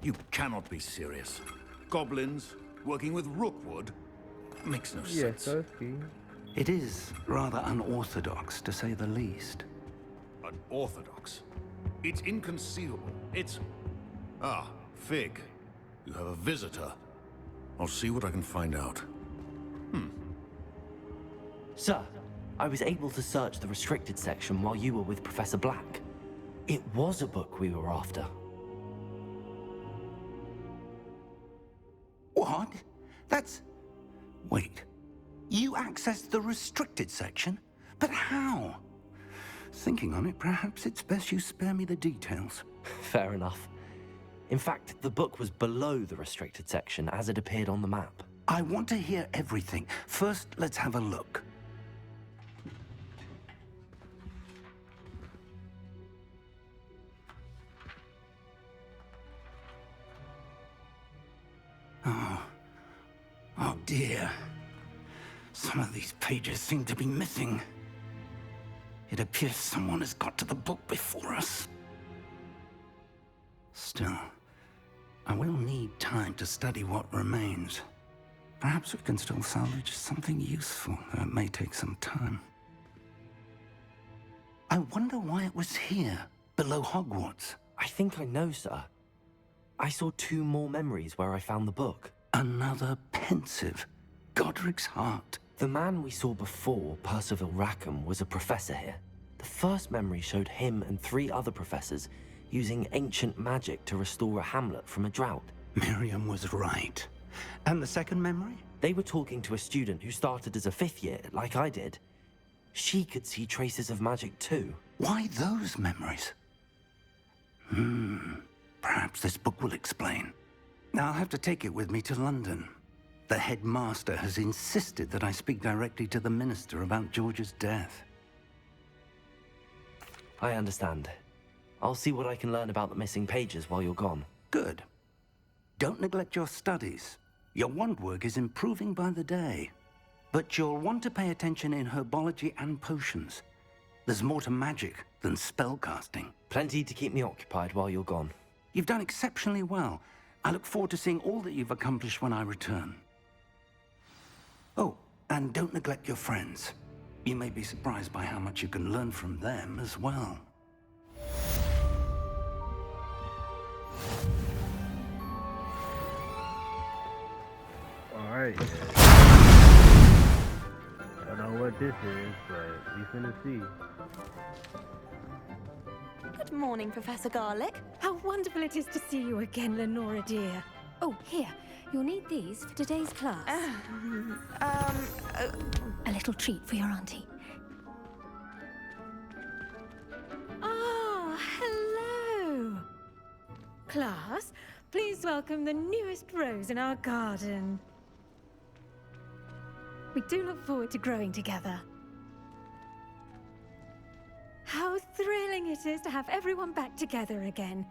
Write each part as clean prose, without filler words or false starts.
You cannot be serious. Goblins working with Rookwood makes no Yes, sense. okay. It is rather unorthodox, to say the least. Unorthodox. It's inconceivable. It's... Ah, Fig. You have a visitor. I'll see what I can find out. Sir, I was able to search the restricted section while you were with Professor Black. It was a book we were after. What? That's... Wait. You accessed the restricted section? But how? Thinking on it, perhaps it's best you spare me the details. Fair enough. In fact, the book was below the restricted section as it appeared on the map. I want to hear everything. First, let's have a look. Oh dear. Some of these pages seem to be missing. It appears someone has got to the book before us. Still, I will need time to study what remains. Perhaps we can still salvage something useful, though it may take some time. I wonder why it was here, below Hogwarts. I think I know, sir. I saw 2 more memories where I found the book. Another pensive. Godric's heart. The man we saw before, Percival Rackham, was a professor here. The first memory showed him and 3 other professors using ancient magic to restore a hamlet from a drought. Miriam was right. And the second memory? They were talking to a student who started as a 5th year, like I did. She could see traces of magic too. Why those memories? Perhaps this book will explain. I'll have to take it with me to London. The headmaster has insisted that I speak directly to the minister about George's death. I understand. I'll see what I can learn about the missing pages while you're gone. Good. Don't neglect your studies. Your wand work is improving by the day. But you'll want to pay attention in herbology and potions. There's more to magic than spellcasting. Plenty to keep me occupied while you're gone. You've done exceptionally well. I look forward to seeing all that you've accomplished when I return. Oh, and don't neglect your friends. You may be surprised by how much you can learn from them as well. Alright. I don't know what this is, but we finna see. Good morning, Professor Garlick. How wonderful it is to see you again, Lenora dear. Oh, here. You'll need these for today's class. A little treat for your auntie. Ah, hello. Class, please welcome the newest rose in our garden. We do look forward to growing together. How thrilling it is to have everyone back together again.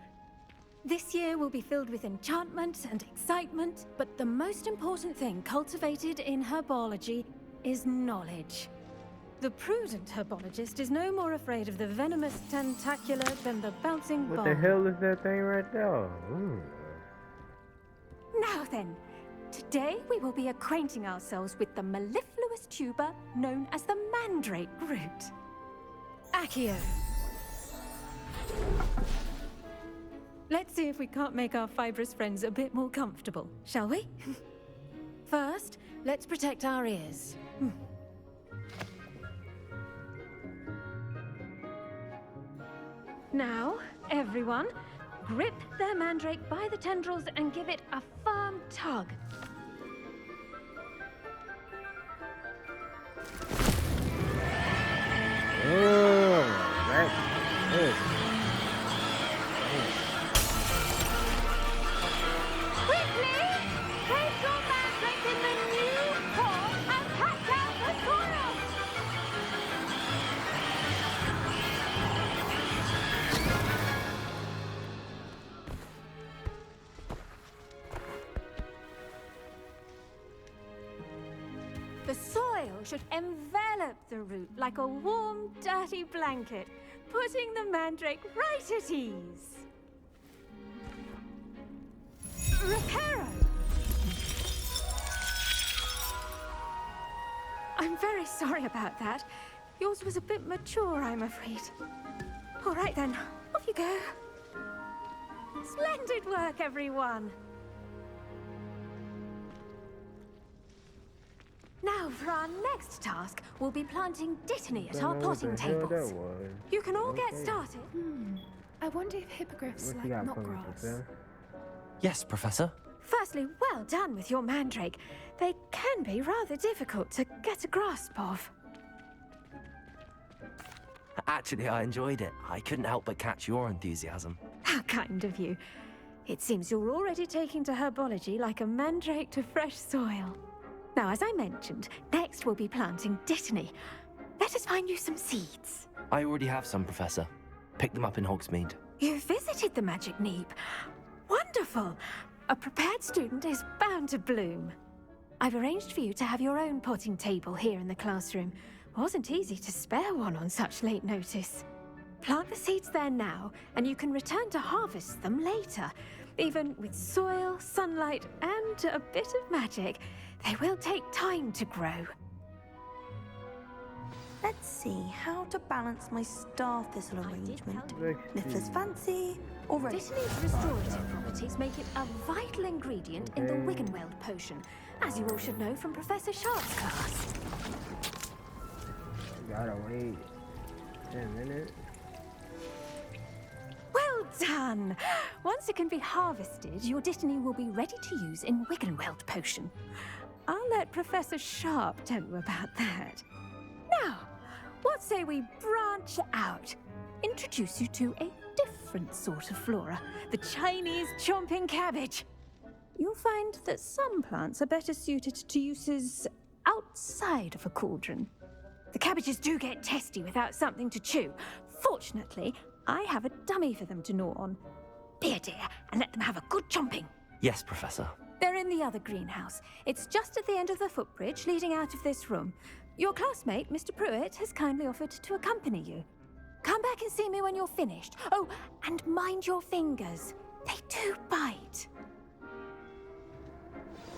This year will be filled with enchantment and excitement, but the most important thing cultivated in herbology is knowledge. The prudent herbologist is no more afraid of the venomous tentacular than the bouncing What bomb. the hell is that thing right there? Ooh. Now then, today we will be acquainting ourselves with the mellifluous tuber known as the mandrake root. Accio. Let's see if we can't make our fibrous friends a bit more comfortable, shall we? First, let's protect our ears. Now, everyone, grip their mandrake by the tendrils and give it a firm tug. Oh, that's good. Quickly! Place your mandrake in the new pot and cut down the soil! The soil should envelop the root like a warm, dirty blanket, putting the mandrake right at ease. Reparo! I'm very sorry about that. Yours was a bit mature, I'm afraid. All right then, off you go. Splendid work, everyone! Now, for our next task, we'll be planting Dittany at our potting tables. You can all get started. I wonder if hippogriffs What like you got not for me, grass. Professor? Yes, Professor. Firstly, well done with your mandrake. They can be rather difficult to get a grasp of. Actually, I enjoyed it. I couldn't help but catch your enthusiasm. How kind of you. It seems you're already taking to herbology like a mandrake to fresh soil. Now, as I mentioned, next we'll be planting Dittany. Let us find you some seeds. I already have some, Professor. Picked them up in Hogsmeade. You visited the Magic Neep. Wonderful! A prepared student is bound to bloom. I've arranged for you to have your own potting table here in the classroom. Wasn't easy to spare one on such late notice. Plant the seeds there now, and you can return to harvest them later. Even with soil, sunlight, and a bit of magic, they will take time to grow. Let's see how to balance my star thistle arrangement. Let's Niffler's see. fancy or Dittany's restorative properties make it a vital ingredient in the Okay. Wiggenweld potion, as you all should know from Professor Sharp's class. Gotta wait 10 minutes. Well done! Once it can be harvested, your Dittany will be ready to use in Wiggenweld potion. I'll let Professor Sharp tell you about that. Now, what say we branch out? Introduce you to a different sort of flora, the Chinese chomping cabbage. You'll find that some plants are better suited to uses outside of a cauldron. The cabbages do get testy without something to chew. Fortunately, I have a dummy for them to gnaw on. Be a dear and let them have a good chomping. Yes, Professor. They're in the other greenhouse. It's just at the end of the footbridge leading out of this room. Your classmate, Mr. Pruitt, has kindly offered to accompany you. Come back and see me when you're finished. Oh, and mind your fingers. They do bite.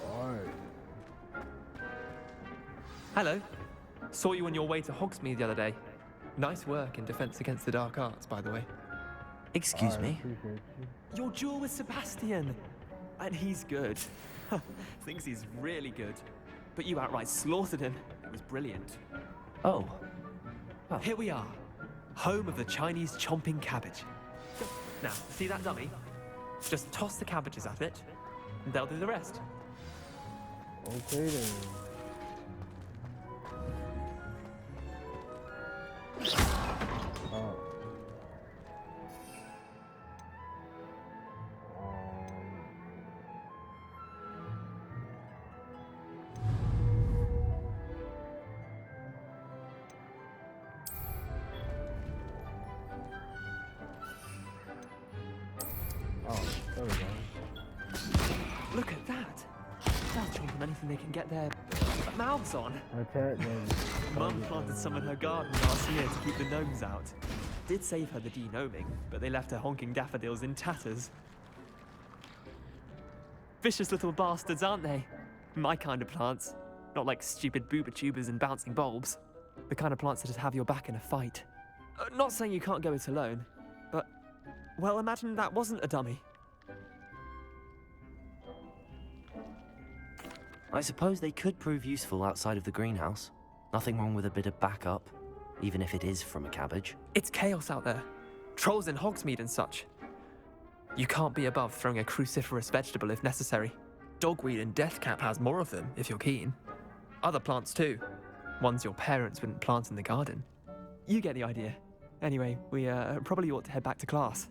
Alright. Hello. Saw you on your way to Hogsmeade the other day. Nice work in Defense Against the Dark Arts, by the way. Excuse me. Appreciate you. Your duel with Sebastian! And he's good. Thinks he's really good. But you outright slaughtered him. It was brilliant. Oh. Here we are. Home of the Chinese chomping cabbage. Now, see that dummy? Just toss the cabbages at it, and they'll do the rest. Okay then. Oh. Oh, there we go. Look at that! They'll chomp on anything they can get their mouths on. Attack them. Mum planted some in her garden last year to keep the gnomes out. Did save her the de-gnoming, but they left her honking daffodils in tatters. Vicious little bastards, aren't they? My kind of plants. Not like stupid booba tubers and bouncing bulbs. The kind of plants that just have your back in a fight. Not saying you can't go it alone, but... Well, imagine that wasn't a dummy. I suppose they could prove useful outside of the greenhouse. Nothing wrong with a bit of backup, even if it is from a cabbage. It's chaos out there. Trolls in Hogsmeade and such. You can't be above throwing a cruciferous vegetable if necessary. Dogweed and deathcap has more of them, if you're keen. Other plants too. Ones your parents wouldn't plant in the garden. You get the idea. Anyway, we probably ought to head back to class.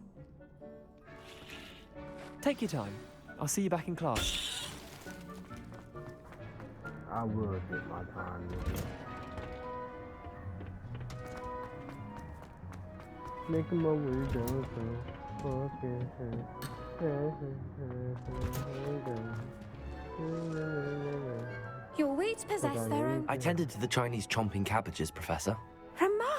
Take your time. I'll see you back in class. I will take my time with it. Making my way down Your weeds possess their own I tended to the Chinese chomping cabbages, Professor.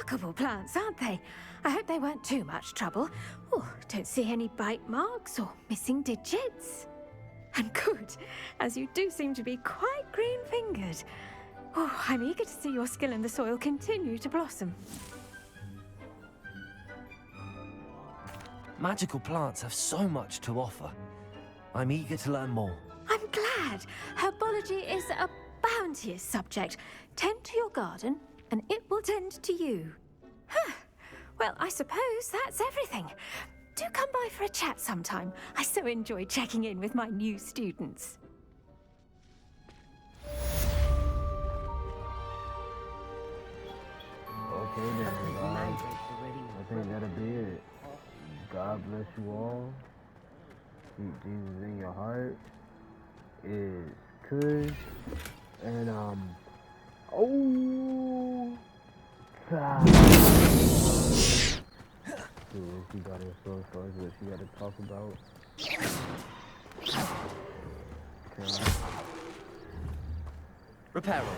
remarkable plants, aren't they? I hope they weren't too much trouble. Oh, don't see any bite marks or missing digits. And good, as you do seem to be quite green-fingered. Oh, I'm eager to see your skill in the soil continue to blossom. Magical plants have so much to offer. I'm eager to learn more. I'm glad. Herbology is a bounteous subject. Tend to your garden, and it will tend to you. Huh. Well, I suppose that's everything. Do come by for a chat sometime. I so enjoy checking in with my new students. Okay then, guys. I think that'll be it. God bless you all. Keep Jesus in your heart. It's Kush. And, oh! God. Dude, she got in store first, what she got to talk about. Reparo.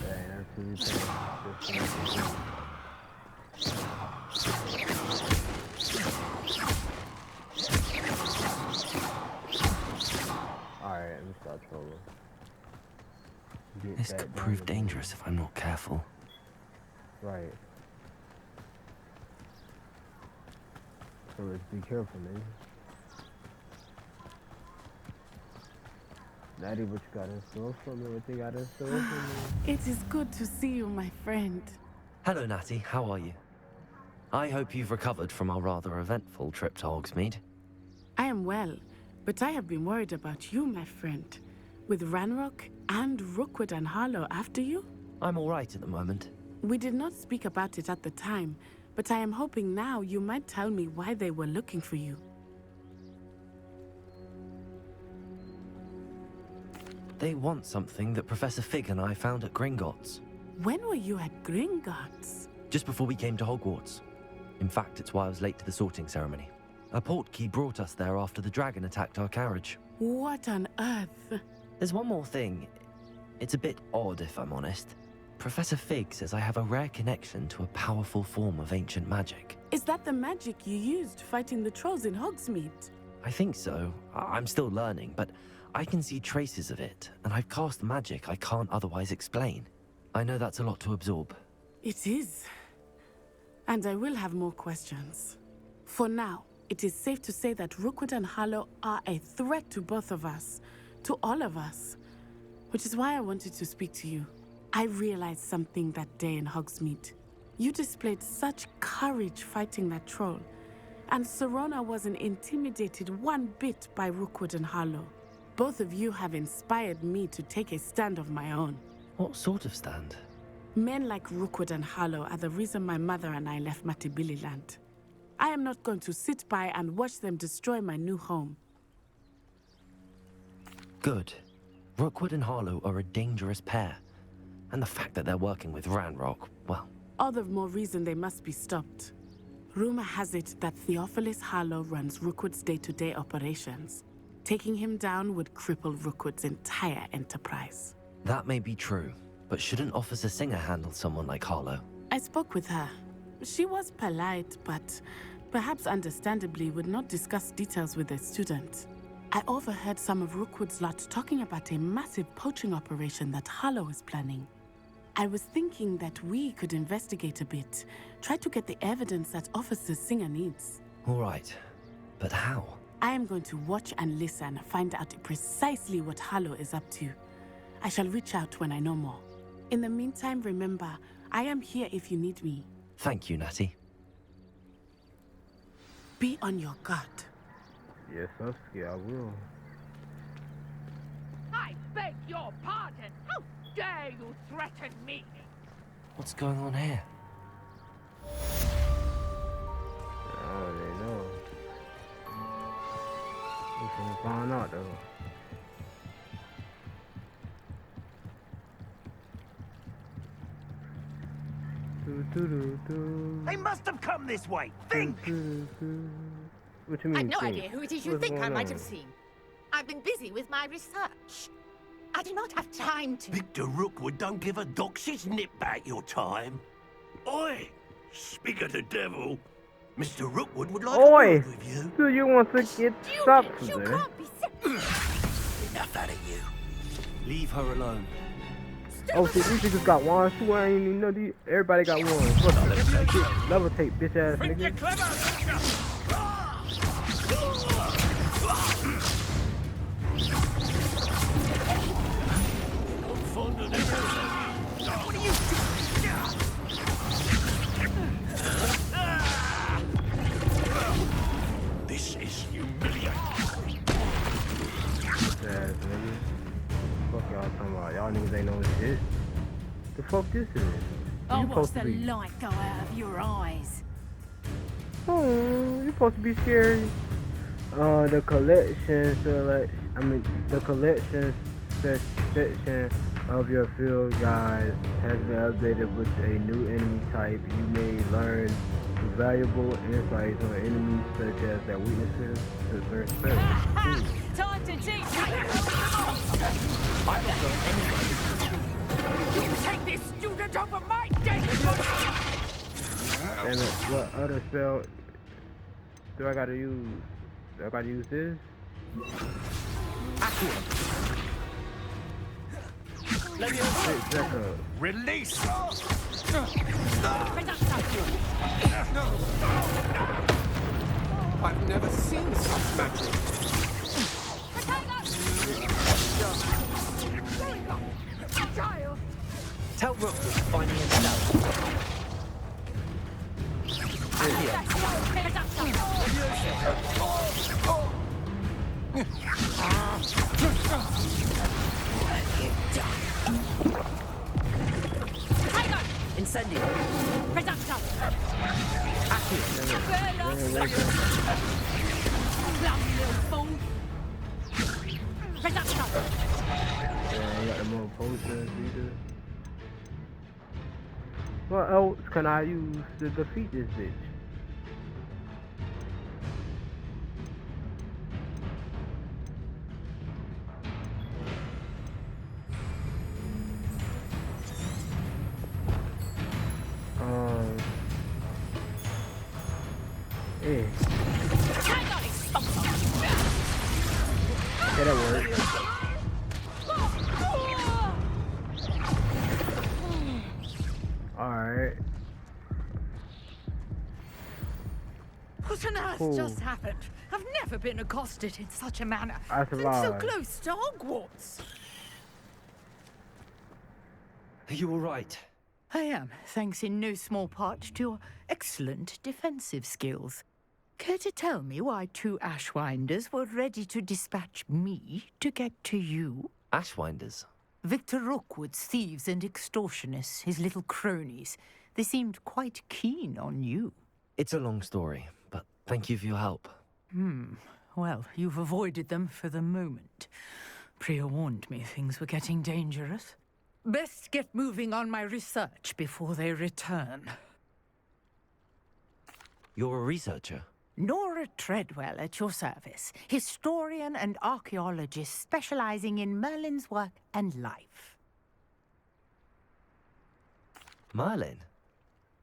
Dang, that's too much. Alright, let me start trolling. This could prove dangerous if I'm not careful. Right. So let's be careful, man. Natty, what you got in store for me? What you got in store for me? It is good to see you, my friend. Hello, Natty. How are you? I hope you've recovered from our rather eventful trip to Hogsmeade. I am well, but I have been worried about you, my friend. With Ranrock and Rookwood and Harlow after you? I'm all right at the moment. We did not speak about it at the time, but I am hoping now you might tell me why they were looking for you. They want something that Professor Fig and I found at Gringotts. When were you at Gringotts? Just before we came to Hogwarts. In fact, it's why I was late to the sorting ceremony. A portkey brought us there after the dragon attacked our carriage. What on earth? There's one more thing. It's a bit odd, if I'm honest. Professor Fig says I have a rare connection to a powerful form of ancient magic. Is that the magic you used fighting the trolls in Hogsmeade? I think so. I'm still learning, but I can see traces of it, and I've cast magic I can't otherwise explain. I know that's a lot to absorb. It is. And I will have more questions. For now, it is safe to say that Rookwood and Harlow are a threat to both of us, to all of us. Which is why I wanted to speak to you. I realized something that day in Hogsmeade. You displayed such courage fighting that troll, and Sirona wasn't intimidated one bit by Rookwood and Harlow. Both of you have inspired me to take a stand of my own. What sort of stand? Men like Rookwood and Harlow are the reason my mother and I left Matibili Land. I am not going to sit by and watch them destroy my new home. Good. Rookwood and Harlow are a dangerous pair. And the fact that they're working with Ranrock, well... All the more reason they must be stopped. Rumor has it that Theophilus Harlow runs Rookwood's day-to-day operations. Taking him down would cripple Rookwood's entire enterprise. That may be true, but shouldn't Officer Singer handle someone like Harlow? I spoke with her. She was polite, but perhaps understandably would not discuss details with a student. I overheard some of Rookwood's lot talking about a massive poaching operation that Harlow is planning. I was thinking that we could investigate a bit, try to get the evidence that Officer Singer needs. All right, but how? I am going to watch and listen, find out precisely what Harlow is up to. I shall reach out when I know more. In the meantime, remember, I am here if you need me. Thank you, Natty. Be on your guard. Yes, Husky, I will. I beg your pardon. How dare you threaten me? What's going on here? I already know. We can find out though. They must have come this way. Think! What you mean? I've no think? idea who it is you What's think I going might on? have seen. I've been busy with my research. I do not have time to... Victor Rookwood don't give a doxy's nip back your time. Oi! Speak of the devil. Mr. Rookwood would like a Oi! word with you. Do you want to get stopped You there? can't be Enough out of you. Leave her alone. Oh shit, these niggas got wands too. I ain't even know these. Everybody got wands. Fuck it. Levitate, bitch ass nigga. What are you doing? This is humiliating. Bitch ass nigga. Fuck y'all talking about? Y'all niggas ain't no shit. The fuck this is? Oh, You watch supposed to the be? light go out of your eyes. Oh, you supposed to be scary. The collection select. I mean, the collection section of your field guide has been updated with a new enemy type. You may learn valuable insights on enemies such as their weaknesses to certain spells. Time to teach I don't know anybody. You take this student over my dead body! And what other spell do I gotta use? Do I gotta use this? Release! I've never seen such magic. Tell Rookwood to find me himself. Incendio. Yeah, I got the more potions either. What else can I use to defeat this bitch? Yeah. Okay, that works. Alright. What on earth Cool. just happened? I've never been accosted in such a manner. I And so survived. close to Hogwarts. Are you alright? I am, thanks in no small part to your excellent defensive skills. Care to tell me why two Ashwinders were ready to dispatch me to get to you? Ashwinders? Victor Rookwood's thieves and extortionists, his little cronies. They seemed quite keen on you. It's a long story, but thank you for your help. Well, you've avoided them for the moment. Priya warned me things were getting dangerous. Best get moving on my research before they return. You're a researcher? Nora Treadwell at your service, historian and archaeologist specializing in Merlin's work and life. Merlin?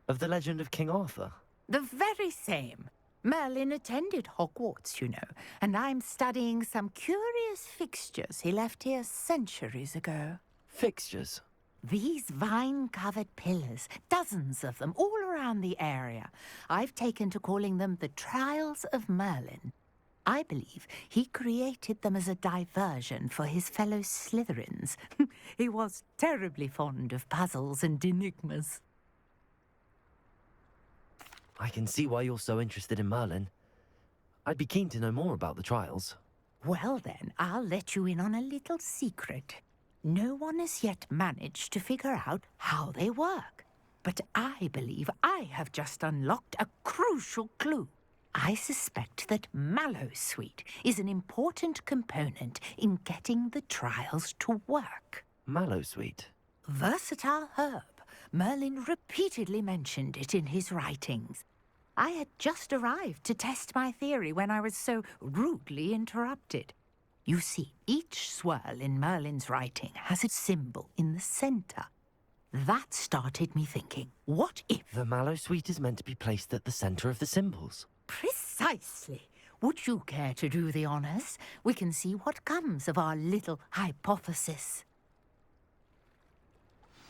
Of the legend of King Arthur? The very same. Merlin attended Hogwarts, you know, and I'm studying some curious fixtures he left here centuries ago. Fixtures? These vine-covered pillars, dozens of them, all around the area. I've taken to calling them the Trials of Merlin. I believe he created them as a diversion for his fellow Slytherins. He was terribly fond of puzzles and enigmas. I can see why you're so interested in Merlin. I'd be keen to know more about the trials. Well then, I'll let you in on a little secret. No one has yet managed to figure out how they work. But I believe I have just unlocked a crucial clue. I suspect that Mallowsweet is an important component in getting the trials to work. Mallowsweet? Versatile herb. Merlin repeatedly mentioned it in his writings. I had just arrived to test my theory when I was so rudely interrupted. You see, each swirl in Merlin's writing has a symbol in the center. that started me thinking, what if... The Mallow Suite is meant to be placed at the center of the symbols. Precisely. Would you care to do the honors? We can see what comes of our little hypothesis.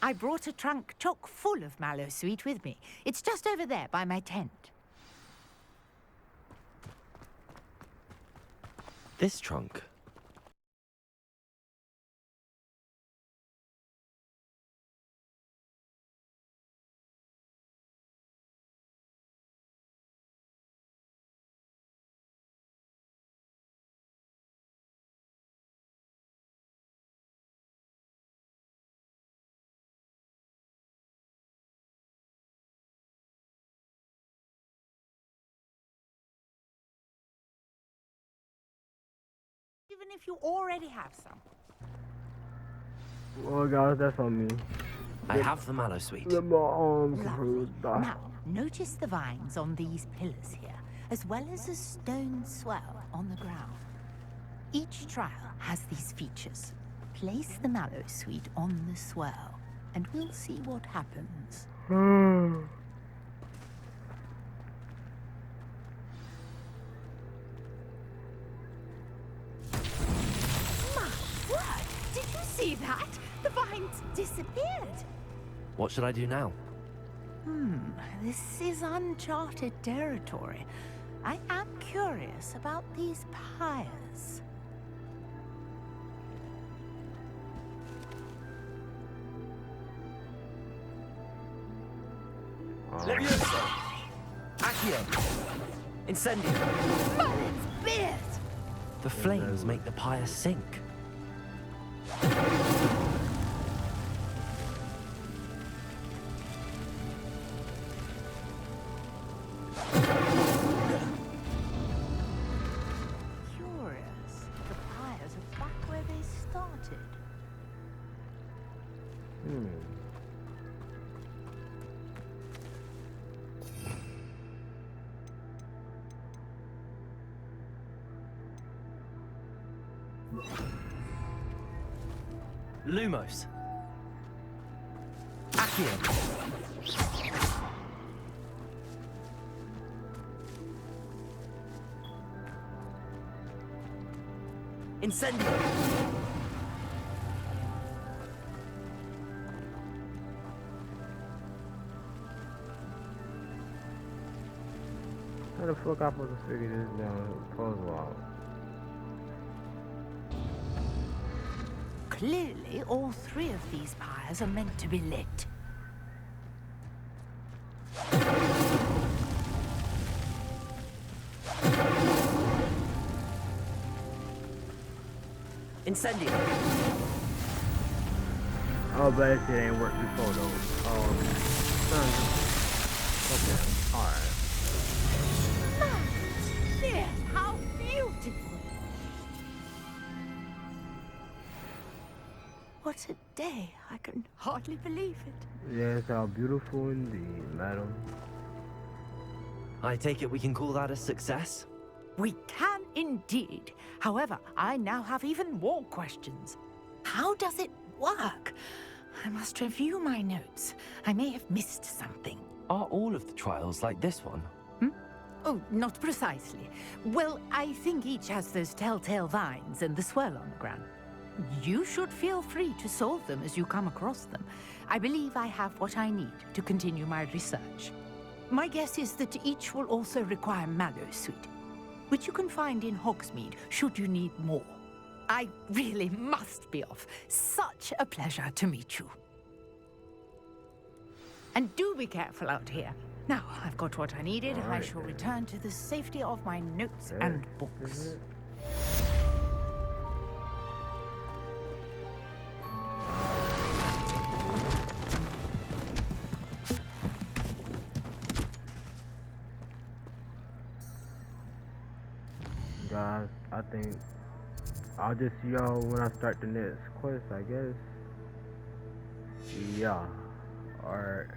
I brought a trunk chock full of Mallow Suite with me. It's just over there by my tent. This trunk. Even if you already have some. Well, guys, that's on me. I have the Mallow Suite. Let my arms Lovely. hurt. Now, notice the vines on these pillars here, as well as a stone swell on the ground. Each trial has these features. Place the Mallow Suite on the swell, and we'll see what happens. Did you see that? The vines disappeared. What should I do now? This is uncharted territory. I am curious about these pyres. Leviosa! Accio! Incendio! Merlin's beard! The flames make the pyre sink. Curious. The pyres are back where they started. Lumos. Accio. Incendio. How the fuck I supposed to figure this down puzzle out? Clearly, all three of these pyres are meant to be lit. Incendio. Oh, but that shit ain't worked before though. Okay, alright. Yes, how beautiful! What a day. I can hardly believe it. Yes, how beautiful indeed, madam. I take it we can call that a success? We can indeed. However, I now have even more questions. How does it work? I must review my notes. I may have missed something. Are all of the trials like this one? Oh, not precisely. Well, I think each has those telltale vines and the swirl on the ground. You should feel free to solve them as you come across them. I believe I have what I need to continue my research. My guess is that each will also require Mallow Suite, which you can find in Hogsmeade should you need more. I really must be off. Such a pleasure to meet you. And do be careful out here. Now, I've got what I needed. I shall return to the safety of my notes and books. Guys, I think I'll just see y'all when I start the next quest, I guess. Yeah. Alright.